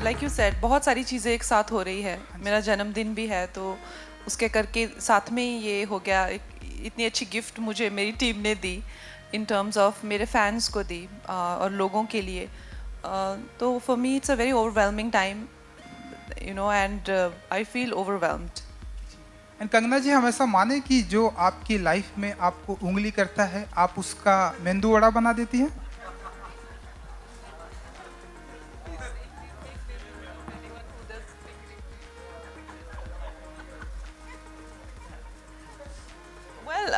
Like you said बहुत सारी चीज़ें एक साथ हो रही है. मेरा जन्मदिन भी है तो उसके करके साथ में ही ये हो गया. इतनी अच्छी गिफ्ट मुझे मेरी टीम ने दी इन टर्म्स ऑफ मेरे फैंस को दी और लोगों के लिए. तो for me it's a very overwhelming time you know and I feel overwhelmed. And Kangana ji, हमेशा माने कि जो आपकी लाइफ में आपको उंगली करता है, आप उसका मेंदू वड़ा बना देती हैं? Well,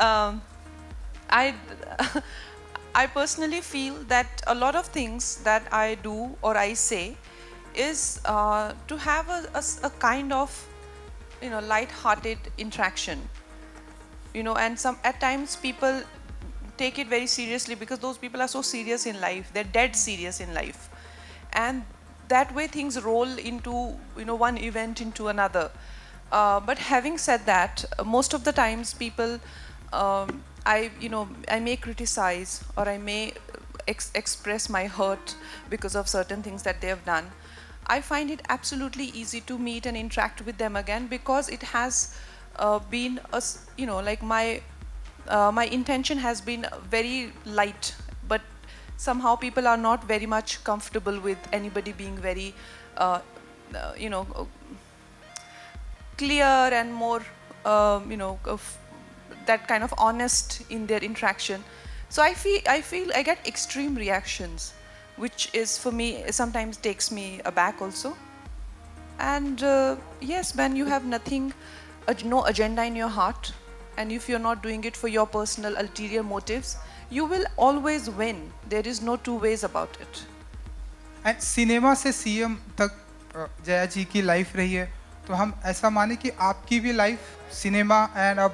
I I personally feel that a lot of things that I do or I say is to have a kind of light-hearted interaction. And some at times people take it very seriously because those people are so serious in life. They're dead serious in life, and that way things roll into one event into another. But having said that, most of the times people, I may criticize or I may express my hurt because of certain things that they have done. I find it absolutely easy to meet and interact with them again because it has been like my intention has been very light, but somehow people are not very much comfortable with anybody being very uh, you know clear and more that kind of honest in their interaction. So I feel I get extreme reactions, which is for me sometimes takes me aback also. And yes, when you have nothing, no agenda in your heart, and if you're not doing it for your personal ulterior motives, you will always win. There is no two ways about it. And cinema से CM तक जया जी की life रही है, तो हम ऐसा माने कि आपकी भी लाइफ सिनेमा एंड अब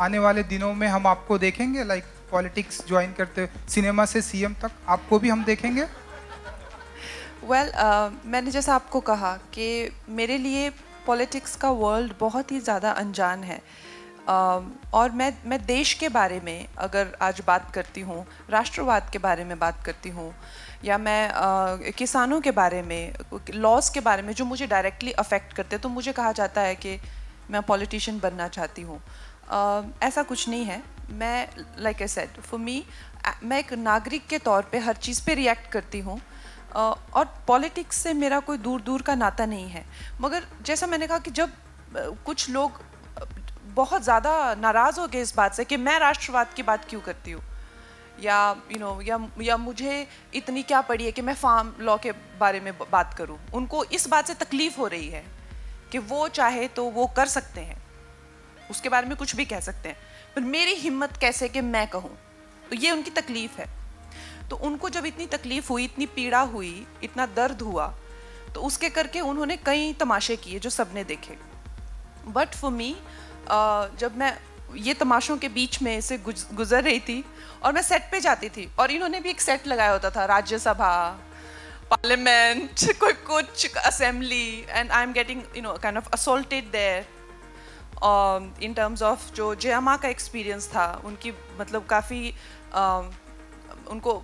आने वाले दिनों में हम आपको देखेंगे लाइक पॉलिटिक्स ज्वाइन करते हुए, सिनेमा से सीएम तक आपको भी हम देखेंगे? Well, मैंने जैसा आपको कहा कि मेरे लिए पॉलिटिक्स का वर्ल्ड बहुत ही ज़्यादा अनजान है. और मैं देश के बारे में अगर आज बात करती हूँ, राष्ट्रवाद के बारे में बात करती हूँ, या मैं किसानों के बारे में, लॉज के बारे में जो मुझे डायरेक्टली अफेक्ट करते हैं, तो मुझे कहा जाता है कि मैं पॉलिटिशियन बनना चाहती हूँ. ऐसा कुछ नहीं है. मैं like I said, for me, मैं एक नागरिक के तौर पे हर चीज़ पे रिएक्ट करती हूँ. और पॉलिटिक्स से मेरा कोई दूर दूर का नाता नहीं है. मगर जैसा मैंने कहा कि जब कुछ लोग बहुत ज़्यादा नाराज़ हो गए इस बात से कि मैं राष्ट्रवाद की बात क्यों करती हूँ, या मुझे इतनी क्या पड़ी है कि मैं फार्म लॉ के बारे में बात करूँ. उनको इस बात से तकलीफ़ हो रही है कि वो चाहे तो वो कर सकते हैं, उसके बारे में कुछ भी कह सकते हैं, पर मेरी हिम्मत कैसे कि मैं कहूँ. तो ये उनकी तकलीफ़ है. तो उनको जब इतनी तकलीफ़ हुई, इतनी पीड़ा हुई, इतना दर्द हुआ, तो उसके करके उन्होंने कई तमाशे किए जो सबने देखे. बट फॉर मी, जब मैं ये तमाशों के बीच में से गुजर रही थी और मैं सेट पे जाती थी, और इन्होंने भी एक सेट लगाया होता था, राज्यसभा, पार्लियामेंट, कोई कुछ assembly, and I am getting kind of assaulted there. In terms of जो जया का एक्सपीरियंस था, उनकी मतलब काफ़ी उनको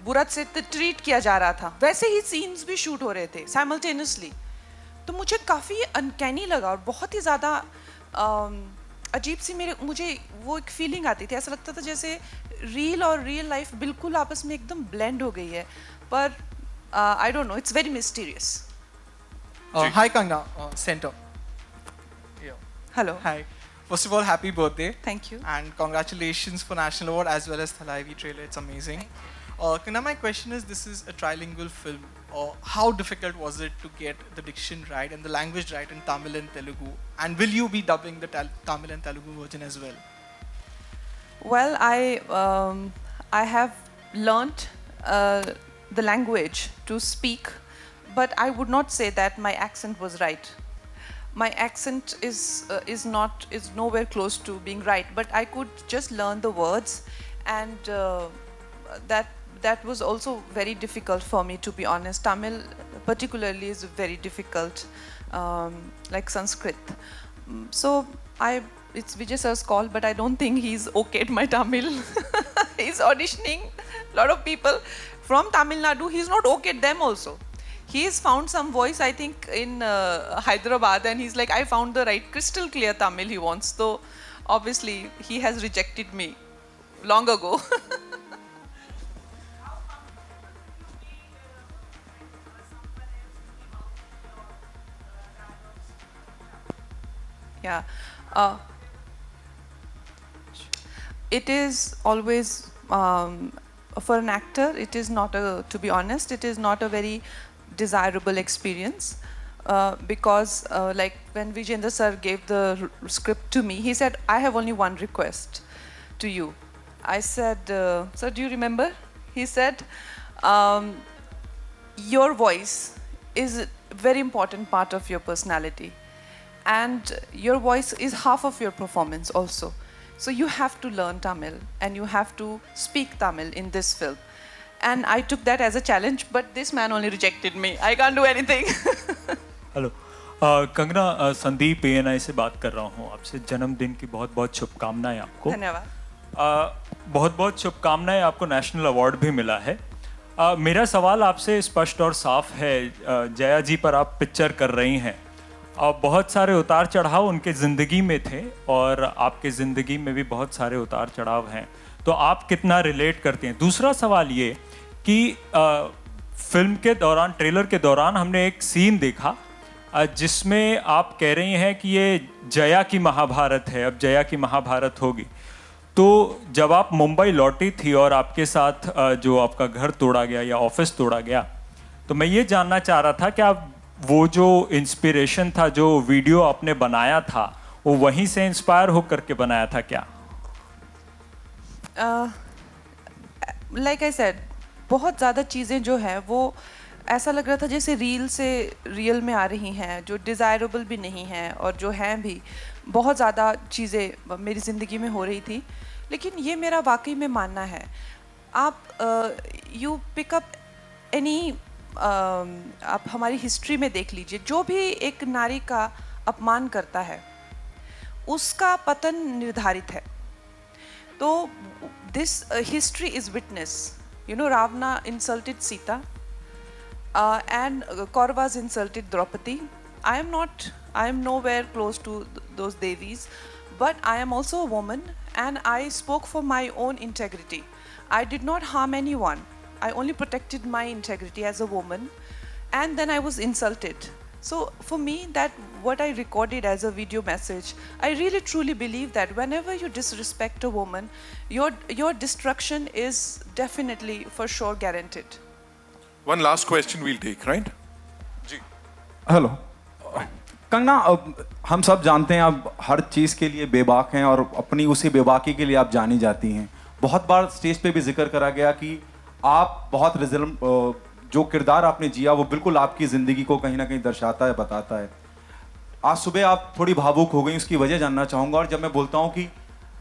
बुरा से ट्रीट किया जा रहा था, वैसे ही सीन्स भी शूट हो रहे थे साइमल्टेनियसली. तो मुझे काफ़ी अनकैनी लगा और बहुत ही ज़्यादा अजीब सी मुझे वो एक फीलिंग आती थी. ऐसा लगता था जैसे रील और रियल लाइफ बिल्कुल आपस में एकदम ब्लेंड हो गई है. पर I don't know, it's very mysterious. Hi Kangna, Center. Yeah. Hello. Hi. First of all, happy birthday. Thank you. And congratulations for National Award as well as Thalaivi trailer. It's amazing. Kangna, my question is, this is a trilingual film. How difficult was it to get the diction right and the language right in Tamil and Telugu? And will you be dubbing the Tamil and Telugu version as well? Well, I have learnt the language to speak, but I would not say that my accent was right. My accent is nowhere close to being right, but I could just learn the words, and that was also very difficult for me, to be honest. Tamil particularly is very difficult, like Sanskrit. So it's Vijay sir's call, but I don't think he's okayed my Tamil. He's auditioning a lot of people from Tamil Nadu. He's not okayed them also. He's found some voice, I think, in Hyderabad, and he's like, I found the right crystal clear Tamil he wants. So obviously he has rejected me long ago. Yeah. Uh, it is always, for an actor, it is not a, to be honest, it is not a very desirable experience. Because like when Vijayendra sir gave the script to me, he said, I have only one request to you. I said, sir, do you remember? He said, your voice is a very important part of your personality. And your voice is half of your performance also. So you have to learn Tamil and you have to speak Tamil in this film. And I took that as a challenge, but this man only rejected me. I can't do anything. Hello Kangana, Sandeep ANI से बात कर रहा हूँ आपसे। जन्मदिन की बहुत बहुत शुभकामनाएं आपको। धन्यवाद। बहुत बहुत शुभकामनाएं, आपको नेशनल अवार्ड भी मिला है। मेरा सवाल आपसे स्पष्ट और साफ है। जया जी पर आप पिक्चर कर रही हैं और बहुत सारे उतार चढ़ाव उनके ज़िंदगी में थे और आपके ज़िंदगी में भी बहुत सारे उतार चढ़ाव हैं, तो आप कितना रिलेट करते हैं? दूसरा सवाल ये कि फिल्म के दौरान, ट्रेलर के दौरान हमने एक सीन देखा जिसमें आप कह रही हैं कि ये जया की महाभारत है, अब जया की महाभारत होगी। तो जब आप मुंबई लौटी थी और आपके साथ जो आपका घर तोड़ा गया या ऑफिस तोड़ा गया, तो मैं ये जानना चाह रहा था कि आप वो जो इंस्पिरेशन था, जो वीडियो आपने बनाया था, वो वहीं से इंस्पायर होकर के बनाया था क्या? Like I said, बहुत ज़्यादा चीज़ें जो हैं वो ऐसा लग रहा था जैसे रील से रियल में आ रही हैं, जो डिज़ायरेबल भी नहीं हैं और जो हैं भी। बहुत ज़्यादा चीज़ें मेरी ज़िंदगी में हो रही थी, लेकिन ये मेरा वाकई में मानना है। आप यू पिकअप एनी, आप हमारी हिस्ट्री में देख लीजिए, जो भी एक नारी का अपमान करता है उसका पतन निर्धारित है। तो this history is witness, you know, Ravana insulted Sita and Kauravas insulted Draupadi. I am nowhere close to those devis, but I am also a woman and I spoke for my own integrity. I did not harm anyone. I only protected my integrity as a woman, and then I was insulted. So for me, that what I recorded as a video message, I really truly believe that whenever you disrespect a woman, your destruction is definitely for sure guaranteed. One last question we'll take, right? Ji. Hello Kangana, हम सब जानते हैं आप हर चीज़ के लिए बेबाक हैं और अपनी उसी बेबाकी के लिए आप जानी जाती हैं। बहुत बार स्टेज पे भी जिक्र करा गया कि आप बहुत जो किरदार आपने जिया वो बिल्कुल आपकी ज़िंदगी को कहीं ना कहीं दर्शाता है, बताता है। आज सुबह आप थोड़ी भावुक हो गई, उसकी वजह जानना चाहूँगा। और जब मैं बोलता हूँ कि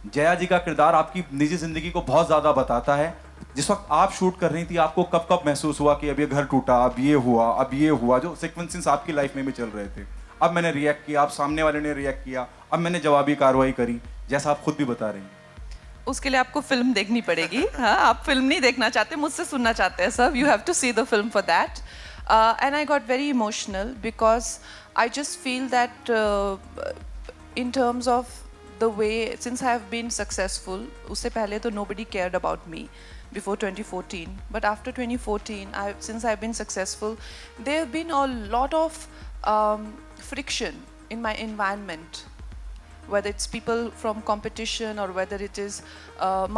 जया जी का किरदार आपकी निजी ज़िंदगी को बहुत ज़्यादा बताता है, जिस वक्त आप शूट कर रही थी आपको कब कब महसूस हुआ कि अब ये घर टूटा, अब ये हुआ, अब ये हुआ, जो सिक्वेंसेस आपकी लाइफ में भी चल रहे थे? अब मैंने रिएक्ट किया, अब सामने वाले ने रिएक्ट किया, अब मैंने जवाबी कार्रवाई करी, जैसा आप खुद भी बता रही हैं। उसके लिए आपको फिल्म देखनी पड़ेगी। हाँ, आप फिल्म नहीं देखना चाहते, मुझसे सुनना चाहते हैं सब। You have to see the film for that. And I got very emotional because I just feel that in terms of the way, since I have been successful, उससे पहले तो nobody cared about me before 2014, but after 2014, since I've been successful, there have been a lot of friction in my environment, whether it's people from competition or whether it is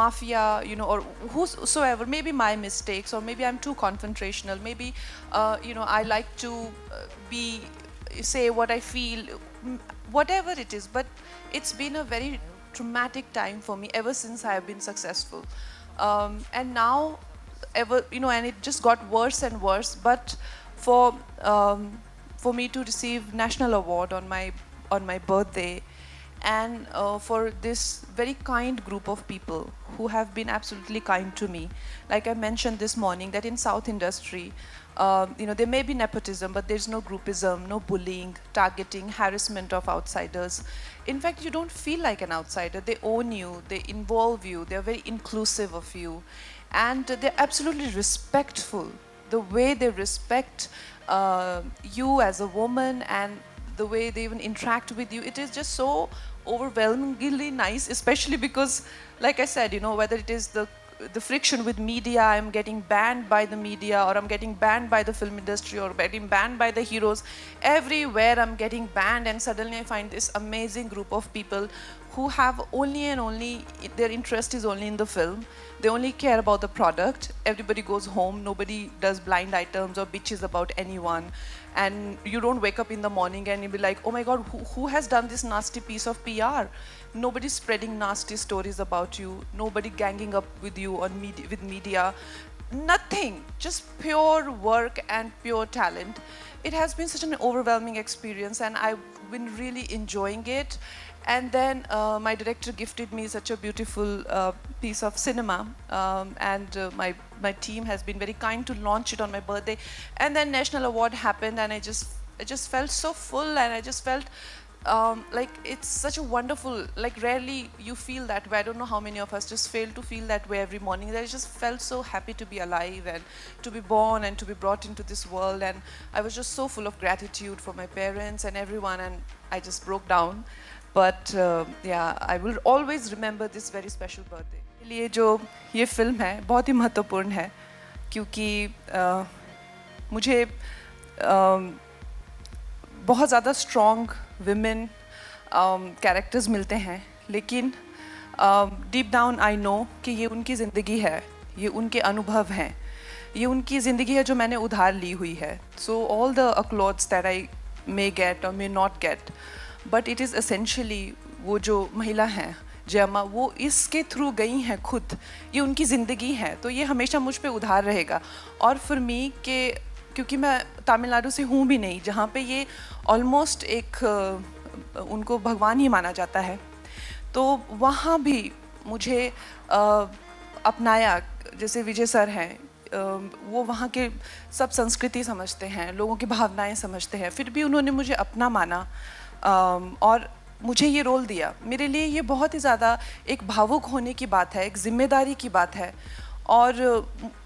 mafia, you know, or whosoever, maybe my mistakes, or maybe I'm too confrontational, maybe you know, I like to say what I feel, whatever it is, but it's been a very traumatic time for me ever since I have been successful. And now, you know, and it just got worse and worse. But for me to receive national award on my birthday, and for this very kind group of people who have been absolutely kind to me, like I mentioned this morning, that in South industry, you know, there may be nepotism, but there's no groupism, no bullying, targeting, harassment of outsiders. In fact, you don't feel like an outsider. They own you, they involve you, they're very inclusive of you, and they're absolutely respectful. the way they respect you as a woman, and the way they even interact with you, it is just so overwhelmingly nice, especially because, like I said, you know, whether it is the friction with media, I'm getting banned by the media, or I'm getting banned by the film industry, or getting banned by the heroes. Everywhere I'm getting banned, and suddenly I find this amazing group of people who have only and only, their interest is only in the film. They only care about the product. Everybody goes home. Nobody does blind items or bitches about anyone. And you don't wake up in the morning and you'll be like, oh my God, who has done this nasty piece of PR? Nobody's spreading nasty stories about you. Nobody ganging up with you on with media. Nothing. Just pure work and pure talent. It has been such an overwhelming experience, and I've been really enjoying it. And then my director gifted me such a beautiful piece of cinema, and my team has been very kind to launch it on my birthday. And then National Award happened, and I just felt so full, and I just felt like it's such a wonderful, like rarely you feel that way. I don't know how many of us just fail to feel that way every morning. That I just felt so happy to be alive and to be born and to be brought into this world. And I was just so full of gratitude for my parents and everyone, and I just broke down. But yeah, I will always remember this very special birthday. के लिए जो ये film है बहुत ही महत्वपूर्ण है, क्योंकि मुझे बहुत ज़्यादा स्ट्रॉन्ग विमेन कैरेक्टर्स मिलते हैं, लेकिन डीप डाउन आई नो कि ये उनकी ज़िंदगी है, ये उनके अनुभव हैं, ये उनकी ज़िंदगी है जो मैंने उधार ली हुई है. So all the accolades that I may get or may not get, but it is essentially वो जो महिला हैं जयम्मा, वो इसके थ्रू गई हैं खुद, ये उनकी ज़िंदगी है, तो ये हमेशा मुझ पे उधार रहेगा. और फॉर मी के क्योंकि मैं तमिलनाडु से हूँ भी नहीं, जहाँ पे ये ऑलमोस्ट एक उनको भगवान ही माना जाता है, तो वहाँ भी मुझे अपनाया. जैसे विजय सर हैं, वो वहाँ के सब संस्कृति समझते हैं, लोगों की भावनाएं समझते हैं, फिर भी उन्होंने मुझे अपना माना और मुझे ये रोल दिया. मेरे लिए ये बहुत ही ज़्यादा एक भावुक होने की बात है, एक जिम्मेदारी की बात है, और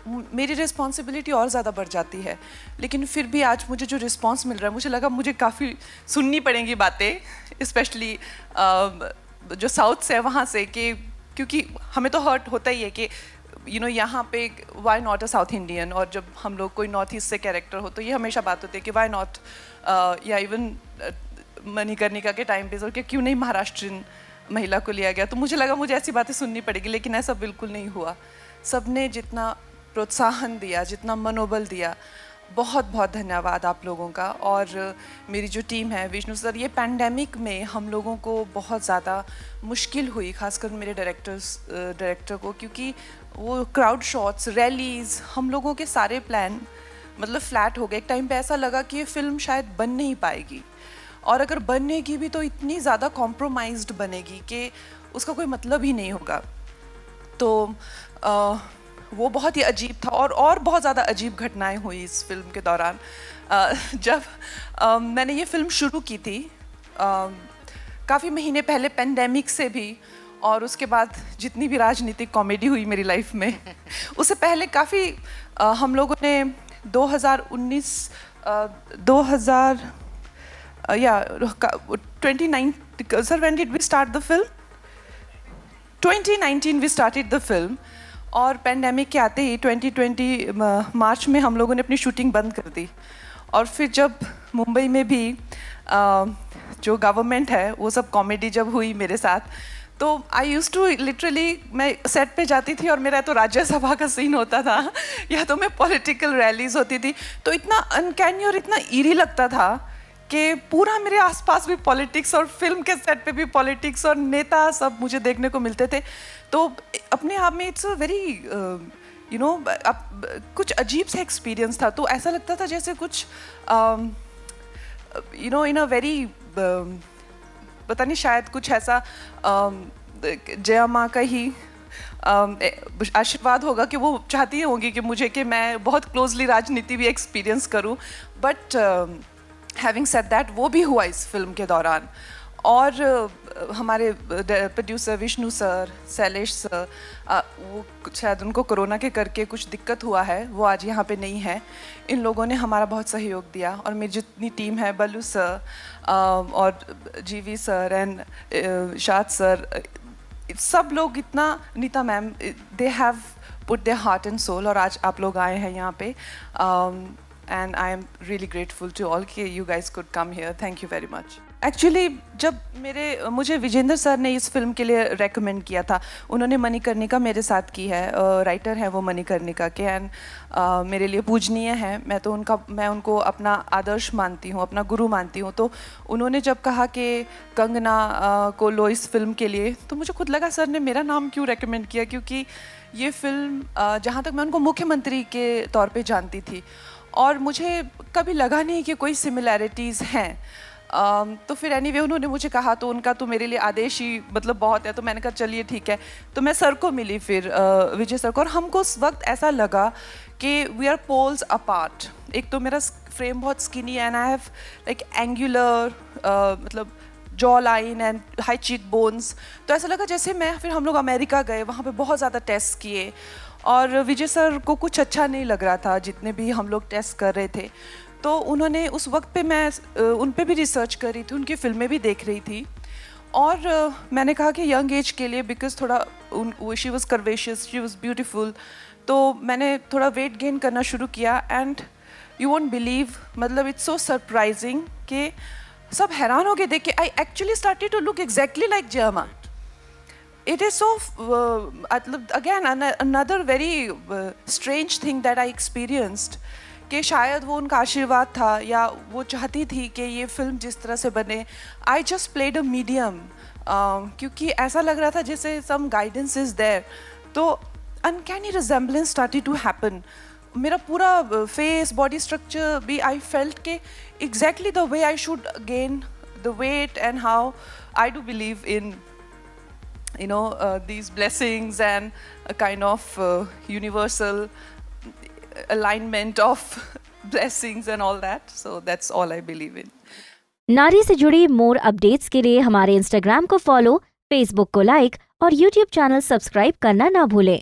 मेरी रिस्पॉन्सिबिलिटी और ज़्यादा बढ़ जाती है. लेकिन फिर भी आज मुझे जो रिस्पॉन्स मिल रहा है, मुझे लगा मुझे काफ़ी सुननी पड़ेंगी बातें, स्पेशली जो साउथ से है वहाँ से, कि क्योंकि हमें तो हर्ट होता ही है कि यू नो यहाँ पे why not a South Indian, और जब हम लोग कोई नॉर्थ ईस्ट से कैरेक्टर हो तो ये हमेशा बात होती है कि वाई नॉट, या इवन मणिकर्णिका के टाइम पे कि क्यों नहीं महाराष्ट्रीयन महिला को लिया गया. तो मुझे लगा मुझे ऐसी बातें सुननी पड़ेगी, लेकिन ऐसा बिल्कुल नहीं हुआ. सबने जितना प्रोत्साहन दिया, जितना मनोबल दिया, बहुत बहुत धन्यवाद आप लोगों का. और मेरी जो टीम है, विष्णु सर, ये पैंडेमिक में हम लोगों को बहुत ज़्यादा मुश्किल हुई, खासकर मेरे डायरेक्टर को, क्योंकि वो क्राउड शॉट्स, रैलीज़, हम लोगों के सारे प्लान मतलब फ्लैट हो गए. एक टाइम पे ऐसा लगा कि ये फिल्म शायद बन नहीं पाएगी, और अगर बनेगी भी तो इतनी ज़्यादा कॉम्प्रोमाइज्ड बनेगी कि उसका कोई मतलब ही नहीं होगा. तो वो बहुत ही अजीब था, और बहुत ज़्यादा अजीब घटनाएं हुई इस फिल्म के दौरान. जब मैंने ये फिल्म शुरू की थी काफ़ी महीने पहले, पेंडेमिक से भी, और उसके बाद जितनी भी राजनीतिक कॉमेडी हुई मेरी लाइफ में उससे पहले काफ़ी हम लोगों ने 2019 29 sir, when did we start the film? 2019 we started the film, और पेंडेमिक के आते ही 2020 मार्च में हम लोगों ने अपनी शूटिंग बंद कर दी. और फिर जब मुंबई में भी जो गवर्नमेंट है वो सब कॉमेडी जब हुई मेरे साथ, तो आई यूज़ टू लिटरली, मैं सेट पे जाती थी और मेरा तो राज्यसभा का सीन होता था या तो मैं पॉलिटिकल रैलीज होती थी, तो इतना अनकैनी और इतना ईरी लगता था कि पूरा मेरे आसपास भी पॉलिटिक्स, और फिल्म के सेट पे भी पॉलिटिक्स और नेता सब मुझे देखने को मिलते थे. तो अपने आप में it's a very you know कुछ अजीब सा एक्सपीरियंस था. तो ऐसा लगता था जैसे कुछ you know in a very पता नहीं, शायद कुछ ऐसा जया माँ का ही आशीर्वाद होगा कि वो चाहती होंगी कि मुझे, कि मैं बहुत क्लोजली राजनीति भी एक्सपीरियंस करूं. बट हैविंग सेड दैट, वो भी हुआ इस फिल्म के दौरान. और हमारे producer Vishnu sir, Shailesh sir, वो शायद उनको कोरोना के करके कुछ दिक्कत हुआ है, वो आज यहाँ पे नहीं है। इन लोगों ने हमारा बहुत सहयोग दिया और मेरी जितनी टीम है, बल्लू सर और जीवी सर एंड शाद सर, सब लोग इतना, Nita ma'am, they have put their heart and soul, और आज आप लोग आए हैं यहाँ पे and I am really grateful to all कि you guys could come here. Thank you very much. Actually जब मुझे विजेंद्र सर ने इस फिल्म के लिए रेकमेंड किया था, उन्होंने मणिकर्णिका मेरे साथ की है, राइटर हैं वो मणिकर्णिका के, एंड मेरे लिए पूजनीय है। मैं उनको अपना आदर्श मानती हूँ, अपना गुरु मानती हूँ। तो उन्होंने जब कहा कि कंगना को लो इस फिल्म के लिए, तो मुझे खुद लगा सर ने मेरा नाम क्यों रेकमेंड किया, क्योंकि ये फिल्म जहाँ तक मैं उनको मुख्यमंत्री के तौर पे जानती थी और मुझे कभी लगा नहीं कि कोई सिमिलैरिटीज़ हैं। तो फिर एनीवे उन्होंने मुझे कहा, तो उनका तो मेरे लिए आदेश ही मतलब बहुत है, तो मैंने कहा चलिए ठीक है। तो मैं सर को मिली फिर, विजय सर को, और हमको उस वक्त ऐसा लगा कि वी आर पोल्स अपार्ट। एक तो मेरा फ्रेम बहुत skinny and I have like angular मतलब jawline and high cheekbones, तो ऐसा लगा जैसे फिर हम लोग अमेरिका गए, वहाँ पे बहुत ज़्यादा टेस्ट किए और विजय सर को कुछ अच्छा नहीं लग रहा था जितने भी हम लोग टेस्ट कर रहे थे। तो उन्होंने उस वक्त पे मैं उन पे भी रिसर्च कर रही थी, उनकी फिल्में भी देख रही थी, और मैंने कहा कि यंग एज के लिए, बिकॉज थोड़ा she was curvaceous, she was beautiful, तो मैंने थोड़ा वेट गेन करना शुरू किया एंड यू वोंट बिलीव, मतलब इट्स सो सरप्राइजिंग कि सब हैरान हो गए देख के। I actually started to look exactly like जर्मा। It is so, again, another very strange thing that I experienced, कि शायद वो उनका आशीर्वाद था या वो चाहती थी कि ये फिल्म जिस तरह से बने। I just played a medium, क्योंकि ऐसा लग रहा था जैसे some guidance is there, तो uncanny resemblance started to happen. मेरा पूरा face, body structure भी I felt के exactly the way I should gain the weight and how I do believe in these blessings and a kind of universal alignment of blessings and all that. So that's all I believe in. नारी से जुड़ी more updates के लिए हमारे Instagram को follow, Facebook को like और YouTube channel subscribe करना ना भूलें।